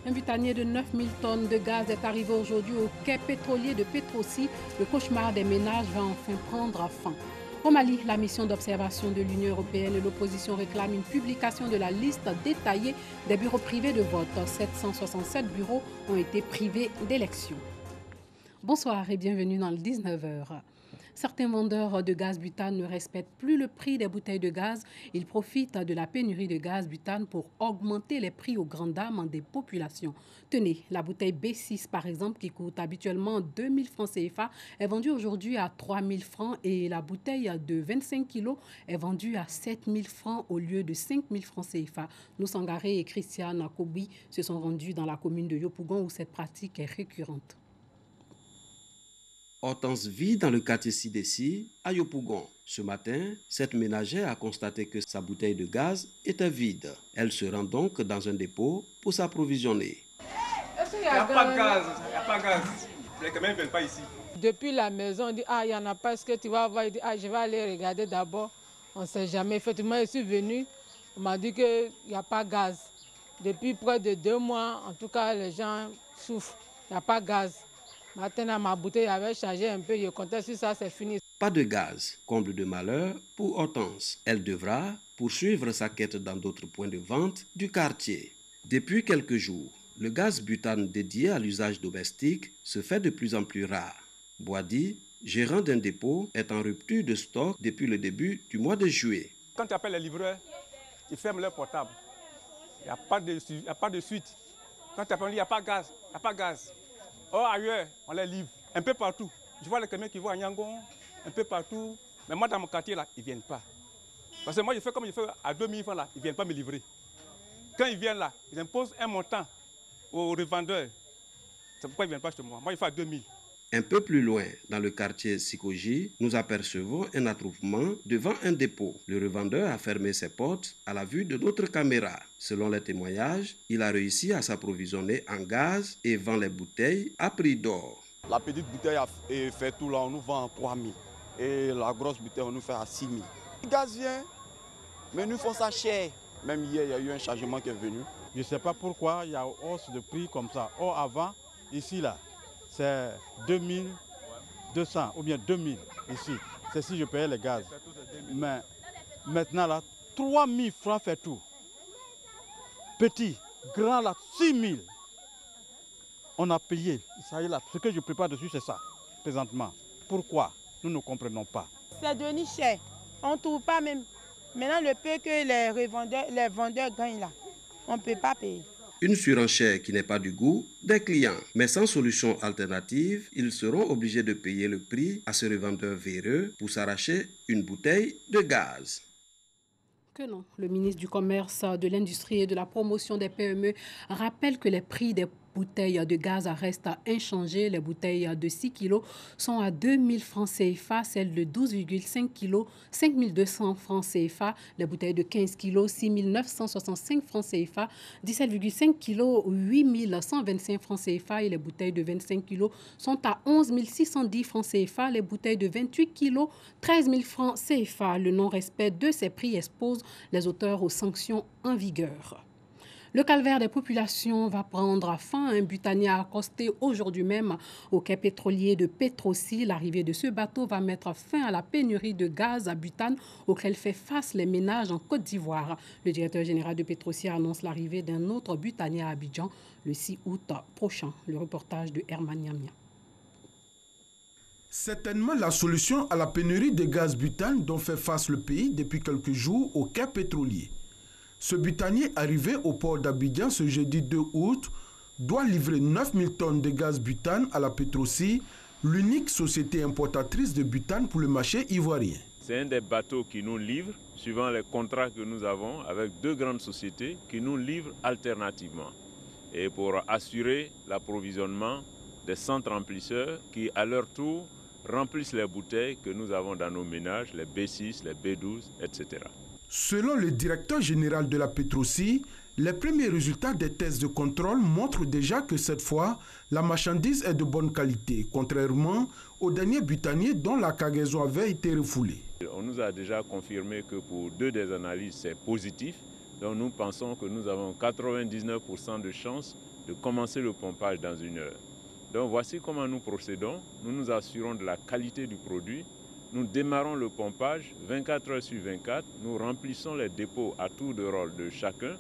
Un butanier de 9000 tonnes de gaz est arrivé aujourd'hui au quai pétrolier de Petrosi. Le cauchemar des ménages va enfin prendre fin. Au Mali, la mission d'observation de l'Union européenne et l'opposition réclament une publication de la liste détaillée des bureaux privés de vote. 767 bureaux ont été privés d'élections. Bonsoir et bienvenue dans le 19h. Certains vendeurs de gaz butane ne respectent plus le prix des bouteilles de gaz. Ils profitent de la pénurie de gaz butane pour augmenter les prix aux grandes dames des populations. Tenez, la bouteille B6 par exemple, qui coûte habituellement 2000 francs CFA, est vendue aujourd'hui à 3000 francs et la bouteille de 25 kg est vendue à 7000 francs au lieu de 5000 francs CFA. Nous Sangaré et Christiane Kobi se sont rendus dans la commune de Yopougon où cette pratique est récurrente. Hortense vit dans le quartier Sidessi, à Yopougon. Ce matin, cette ménagère a constaté que sa bouteille de gaz était vide. Elle se rend donc dans un dépôt pour s'approvisionner. Il n'y a pas de gaz, il n'y a pas de gaz. Les camions ne viennent pas ici. Depuis la maison, on dit il n'y en a pas, est-ce que tu vas voir? Il dit je vais aller regarder d'abord. On ne sait jamais. Effectivement, je suis venu, on m'a dit qu'il n'y a pas de gaz. Depuis près de 2 mois, en tout cas, les gens souffrent. Il n'y a pas de gaz. Maintenant, ma bouteille avait chargé un peu, je comptais sur ça, c'est fini. Pas de gaz, comble de malheur pour Hortense. Elle devra poursuivre sa quête dans d'autres points de vente du quartier. Depuis quelques jours, le gaz butane dédié à l'usage domestique se fait de plus en plus rare. Boadi, gérant d'un dépôt, est en rupture de stock depuis le début du mois de juillet. Quand tu appelles les livreurs, ils ferment leur portable. Il n'y a pas de suite. Quand tu appelles, il n'y a pas de gaz, il n'y a pas de gaz. Or, ailleurs, on les livre, un peu partout. Je vois les camions qui vont à Nyangon, un peu partout. Mais moi, dans mon quartier, là, ils ne viennent pas. Parce que moi, je fais comme je fais à 2000 francs, là, ils ne viennent pas me livrer. Quand ils viennent là, ils imposent un montant aux revendeurs. C'est pourquoi ils ne viennent pas chez moi. Moi, je fais à 2000. Un peu plus loin, dans le quartier Sikoji, nous apercevons un attroupement devant un dépôt. Le revendeur a fermé ses portes à la vue de d'autres caméras. Selon les témoignages, il a réussi à s'approvisionner en gaz et vend les bouteilles à prix d'or. La petite bouteille fait tout là, on nous vend à 3 000. Et la grosse bouteille, on nous fait à 6 000. Le gaz vient, mais nous font ça cher. Même hier, il y a eu un changement qui est venu. Je ne sais pas pourquoi il y a une hausse de prix comme ça. Or, avant, ici, là, c'est 2200 ou bien 2000 ici. C'est si je payais le gaz. Mais maintenant, là, 3000 francs fait tout. Petit, grand, là, 6000. On a payé. Ça y est là. Ce que je prépare dessus, c'est ça, présentement. Pourquoi? Nous ne comprenons pas. C'est devenu cher. On ne trouve pas même. Maintenant, le peu que les vendeurs gagnent là, on ne peut pas payer. Une surenchère qui n'est pas du goût des clients. Mais sans solution alternative, ils seront obligés de payer le prix à ce revendeur véreux pour s'arracher une bouteille de gaz. Que non. Le ministre du Commerce, de l'Industrie et de la Promotion des PME rappelle que les prix des bouteilles de gaz restent inchangés. Les bouteilles de 6 kg sont à 2000 francs CFA, celles de 12,5 kg, 5200 francs CFA, les bouteilles de 15 kg, 6965 francs CFA, 17,5 kg, 8125 francs CFA et les bouteilles de 25 kg sont à 11 610 francs CFA, les bouteilles de 28 kg, 13 000 francs CFA. Le non-respect de ces prix expose les auteurs aux sanctions en vigueur. Le calvaire des populations va prendre fin. Un butanier a accosté aujourd'hui même au quai pétrolier de Petrosi. L'arrivée de ce bateau va mettre fin à la pénurie de gaz à butane auquel fait face les ménages en Côte d'Ivoire. Le directeur général de Petrosi annonce l'arrivée d'un autre butanier à Abidjan le 6 août prochain. Le reportage de Herman Niamia. Certainement la solution à la pénurie de gaz butane dont fait face le pays depuis quelques jours au quai pétrolier. Ce butanier arrivé au port d'Abidjan ce jeudi 2 août doit livrer 9000 tonnes de gaz butane à la Petrosi, l'unique société importatrice de butane pour le marché ivoirien. C'est un des bateaux qui nous livre, suivant les contrats que nous avons avec 2 grandes sociétés qui nous livrent alternativement. Et pour assurer l'approvisionnement des centres remplisseurs qui, à leur tour, remplissent les bouteilles que nous avons dans nos ménages, les B6, les B12, etc. Selon le directeur général de la Petrosi, les premiers résultats des tests de contrôle montrent déjà que cette fois, la marchandise est de bonne qualité, contrairement au dernier butanier dont la cargaison avait été refoulée. On nous a déjà confirmé que pour 2 des analyses, c'est positif. Donc nous pensons que nous avons 99% de chances de commencer le pompage dans 1 heure. Donc voici comment nous procédons. Nous nous assurons de la qualité du produit. Nous démarrons le pompage 24 heures sur 24. Nous remplissons les dépôts à tour de rôle de chacun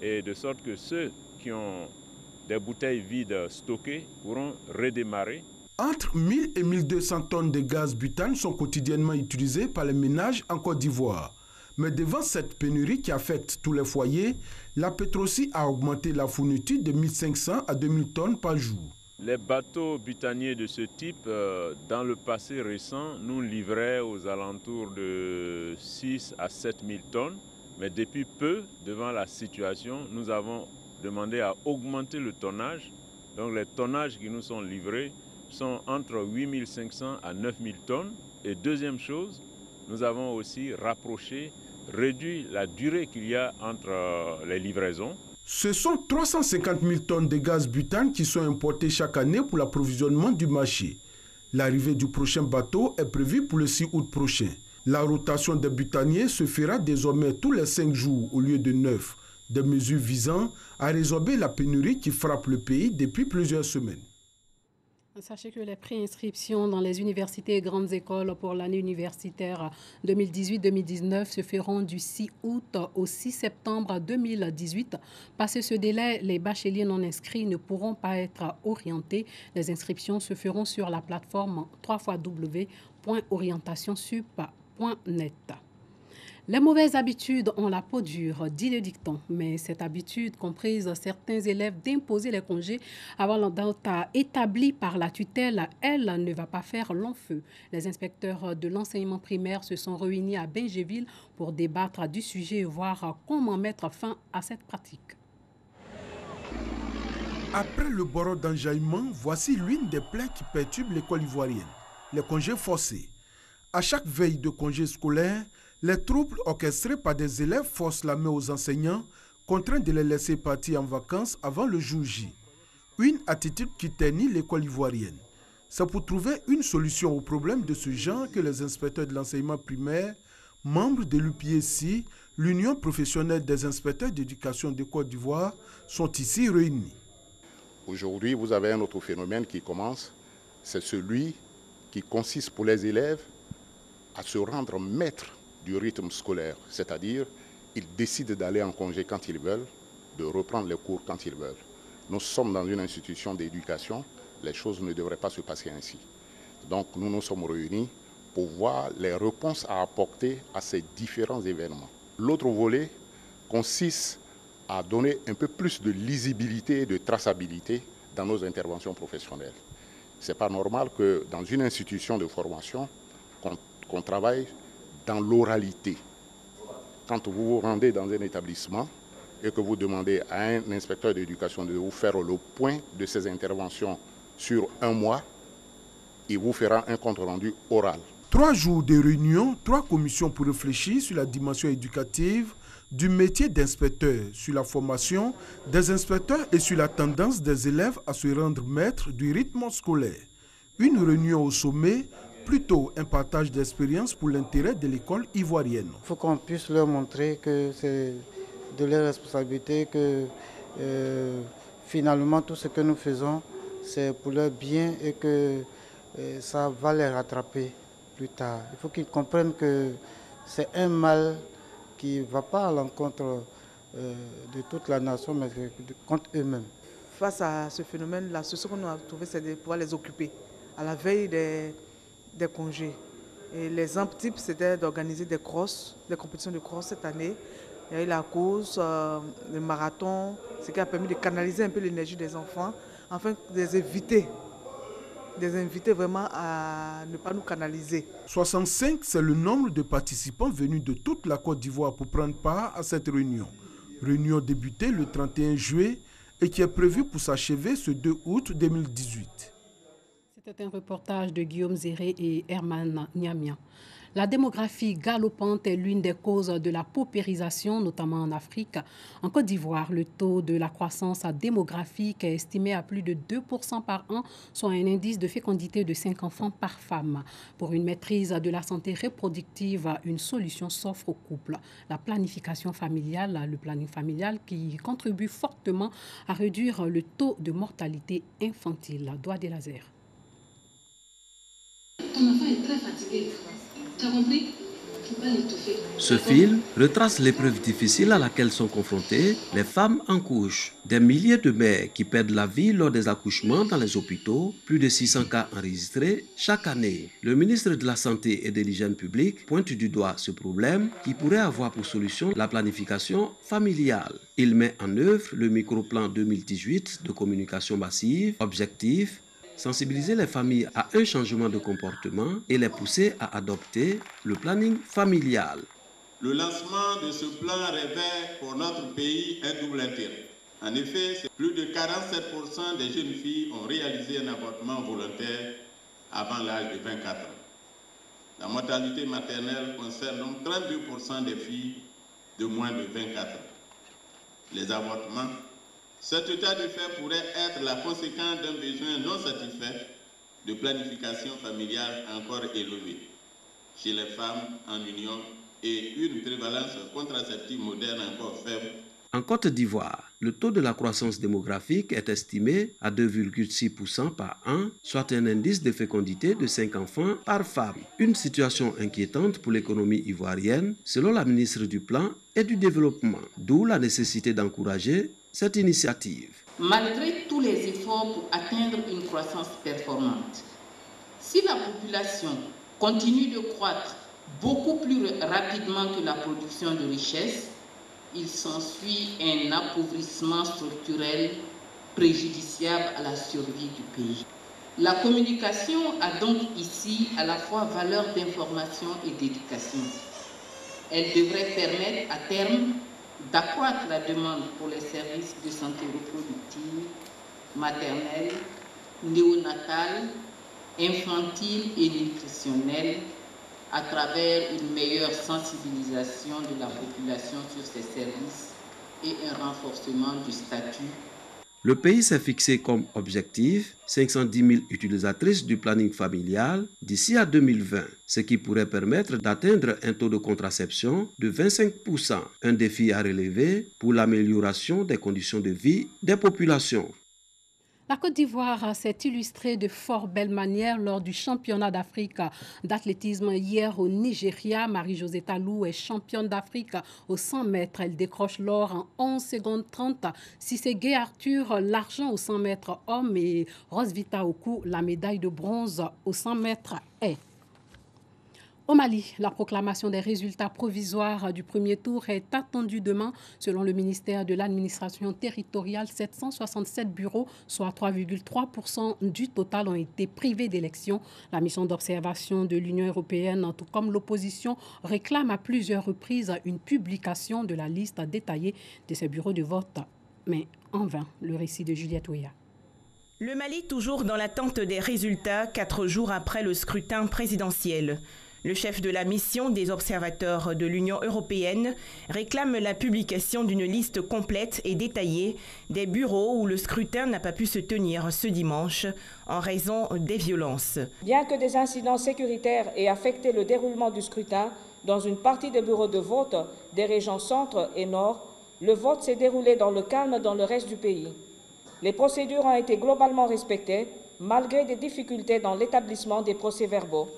et de sorte que ceux qui ont des bouteilles vides stockées pourront redémarrer. Entre 1000 et 1200 tonnes de gaz butane sont quotidiennement utilisées par les ménages en Côte d'Ivoire. Mais devant cette pénurie qui affecte tous les foyers, la Petroci a augmenté la fourniture de 1500 à 2000 tonnes par jour. Les bateaux butaniers de ce type, dans le passé récent, nous livraient aux alentours de 6 à 7 000 tonnes. Mais depuis peu, devant la situation, nous avons demandé à augmenter le tonnage. Donc les tonnages qui nous sont livrés sont entre 8 500 à 9 000 tonnes. Et deuxième chose, nous avons aussi réduit la durée qu'il y a entre les livraisons. Ce sont 350 000 tonnes de gaz butane qui sont importées chaque année pour l'approvisionnement du marché. L'arrivée du prochain bateau est prévue pour le 6 août prochain. La rotation des butaniers se fera désormais tous les 5 jours au lieu de 9. Des mesures visant à résorber la pénurie qui frappe le pays depuis plusieurs semaines. Sachez que les préinscriptions dans les universités et grandes écoles pour l'année universitaire 2018-2019 se feront du 6 août au 6 septembre 2018. Passé ce délai, les bacheliers non inscrits ne pourront pas être orientés. Les inscriptions se feront sur la plateforme www.orientationsup.net. Les mauvaises habitudes ont la peau dure, dit le dicton. Mais cette habitude comprise certains élèves d'imposer les congés avant la date établie par la tutelle, elle ne va pas faire long feu. Les inspecteurs de l'enseignement primaire se sont réunis à Bingéville pour débattre du sujet et voir comment mettre fin à cette pratique. Après le barreau d'enjaillement, voici l'une des plaies qui perturbe l'école ivoirienne, les congés forcés. À chaque veille de congé scolaire, les troubles orchestrés par des élèves forcent la main aux enseignants, contraints de les laisser partir en vacances avant le jour J. Une attitude qui ternit l'école ivoirienne. C'est pour trouver une solution au problème de ce genre que les inspecteurs de l'enseignement primaire, membres de l'UPSI, l'Union professionnelle des inspecteurs d'éducation de Côte d'Ivoire, sont ici réunis. Aujourd'hui, vous avez un autre phénomène qui commence, c'est celui qui consiste pour les élèves à se rendre maîtres du rythme scolaire, c'est-à-dire ils décident d'aller en congé quand ils veulent, de reprendre les cours quand ils veulent. Nous sommes dans une institution d'éducation, les choses ne devraient pas se passer ainsi. Donc nous nous sommes réunis pour voir les réponses à apporter à ces différents événements. L'autre volet consiste à donner un peu plus de lisibilité et de traçabilité dans nos interventions professionnelles. Ce n'est pas normal que dans une institution de formation, qu'on travaille dans l'oralité. Quand vous vous rendez dans un établissement et que vous demandez à un inspecteur d'éducation de vous faire le point de ses interventions sur un mois, il vous fera un compte-rendu oral. 3 jours de réunion, 3 commissions pour réfléchir sur la dimension éducative du métier d'inspecteur, sur la formation des inspecteurs et sur la tendance des élèves à se rendre maîtres du rythme scolaire. Une réunion au sommet, plutôt un partage d'expérience pour l'intérêt de l'école ivoirienne. Il faut qu'on puisse leur montrer que c'est de leur responsabilité, que finalement tout ce que nous faisons, c'est pour leur bien et que ça va les rattraper plus tard. Il faut qu'ils comprennent que c'est un mal qui ne va pas à l'encontre de toute la nation, mais contre eux-mêmes. Face à ce phénomène, la solution qu'on a trouvée, c'est de pouvoir les occuper à la veille des congés. Et l'exemple type, c'était d'organiser des crosses, des compétitions de cross cette année. Il y a eu la course, le marathon, ce qui a permis de canaliser un peu l'énergie des enfants, afin de les inviter vraiment à ne pas nous canaliser. 65, c'est le nombre de participants venus de toute la Côte d'Ivoire pour prendre part à cette réunion. Réunion débutée le 31 juillet et qui est prévue pour s'achever ce 2 août 2018. C'était un reportage de Guillaume Zéré et Herman Niamia. La démographie galopante est l'une des causes de la paupérisation, notamment en Afrique. En Côte d'Ivoire, le taux de la croissance démographique est estimé à plus de 2% par an, soit un indice de fécondité de 5 enfants par femme. Pour une maîtrise de la santé reproductive, une solution s'offre aux couples. La planification familiale, le planning familial qui contribue fortement à réduire le taux de mortalité infantile. Doigt des lasers. Ton enfant est très fatigué. Tu as compris? Ce film retrace l'épreuve difficile à laquelle sont confrontées les femmes en couche. Des milliers de mères qui perdent la vie lors des accouchements dans les hôpitaux, plus de 600 cas enregistrés chaque année. Le ministre de la Santé et de l'Hygiène publique pointe du doigt ce problème qui pourrait avoir pour solution la planification familiale. Il met en œuvre le microplan 2018 de communication massive, objectif, sensibiliser les familles à un changement de comportement et les pousser à adopter le planning familial. Le lancement de ce plan revêt pour notre pays un double intérêt. En effet, plus de 47% des jeunes filles ont réalisé un avortement volontaire avant l'âge de 24 ans. La mortalité maternelle concerne donc 32% des filles de moins de 24 ans. Les avortements, cet état de fait pourrait être la conséquence d'un besoin non satisfait de planification familiale encore élevé chez les femmes en union et une prévalence contraceptive moderne encore faible. En Côte d'Ivoire, le taux de la croissance démographique est estimé à 2,6% par an, soit un indice de fécondité de 5 enfants par femme. Une situation inquiétante pour l'économie ivoirienne, selon la ministre du Plan et du Développement, d'où la nécessité d'encourager cette initiative. Malgré tous les efforts pour atteindre une croissance performante, si la population continue de croître beaucoup plus rapidement que la production de richesses, il s'ensuit un appauvrissement structurel préjudiciable à la survie du pays. La communication a donc ici à la fois valeur d'information et d'éducation. Elle devrait permettre à terme d'accroître la demande pour les services de santé reproductive, maternelle, néonatale, infantile et nutritionnelle à travers une meilleure sensibilisation de la population sur ces services et un renforcement du statut. Le pays s'est fixé comme objectif 510 000 utilisatrices du planning familial d'ici à 2020, ce qui pourrait permettre d'atteindre un taux de contraception de 25%, un défi à relever pour l'amélioration des conditions de vie des populations. La Côte d'Ivoire s'est illustrée de fort belle manière lors du championnat d'Afrique d'athlétisme hier au Nigeria. Marie-Josée Talou est championne d'Afrique au 100 mètres. Elle décroche l'or en 11 secondes 30. Sisségué Arthur, l'argent au 100 mètres hommes et Rosvita Oku, la médaille de bronze au 100 mètres est. Au Mali, la proclamation des résultats provisoires du premier tour est attendue demain. Selon le ministère de l'administration territoriale, 767 bureaux, soit 3,3% du total, ont été privés d'élection. La mission d'observation de l'Union européenne, tout comme l'opposition, réclame à plusieurs reprises une publication de la liste détaillée de ces bureaux de vote. Mais en vain, le récit de Juliette Ouya. Le Mali toujours dans l'attente des résultats 4 jours après le scrutin présidentiel. Le chef de la mission des observateurs de l'Union européenne réclame la publication d'une liste complète et détaillée des bureaux où le scrutin n'a pas pu se tenir ce dimanche en raison des violences. Bien que des incidents sécuritaires aient affecté le déroulement du scrutin dans une partie des bureaux de vote des régions centre et nord, le vote s'est déroulé dans le calme dans le reste du pays. Les procédures ont été globalement respectées malgré des difficultés dans l'établissement des procès-verbaux.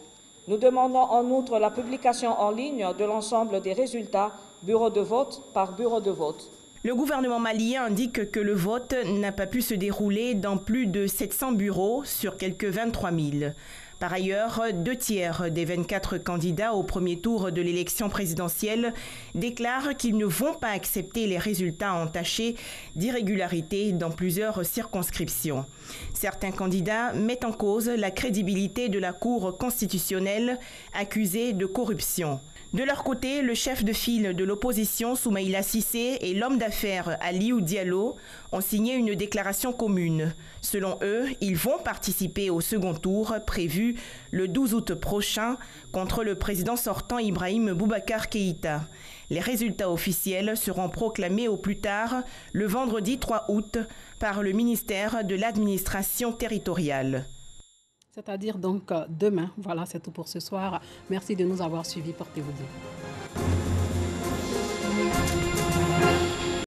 Nous demandons en outre la publication en ligne de l'ensemble des résultats, bureau de vote par bureau de vote. Le gouvernement malien indique que le vote n'a pas pu se dérouler dans plus de 700 bureaux sur quelques 23 000. Par ailleurs, 2 tiers des 24 candidats au premier tour de l'élection présidentielle déclarent qu'ils ne vont pas accepter les résultats entachés d'irrégularités dans plusieurs circonscriptions. Certains candidats mettent en cause la crédibilité de la Cour constitutionnelle accusée de corruption. De leur côté, le chef de file de l'opposition, Soumaïla Cissé, et l'homme d'affaires Aliou Diallo ont signé une déclaration commune. Selon eux, ils vont participer au second tour prévu le 12 août prochain contre le président sortant Ibrahim Boubacar Keïta. Les résultats officiels seront proclamés au plus tard le vendredi 3 août par le ministère de l'administration territoriale. C'est-à-dire donc demain. Voilà, c'est tout pour ce soir. Merci de nous avoir suivis. Portez-vous bien.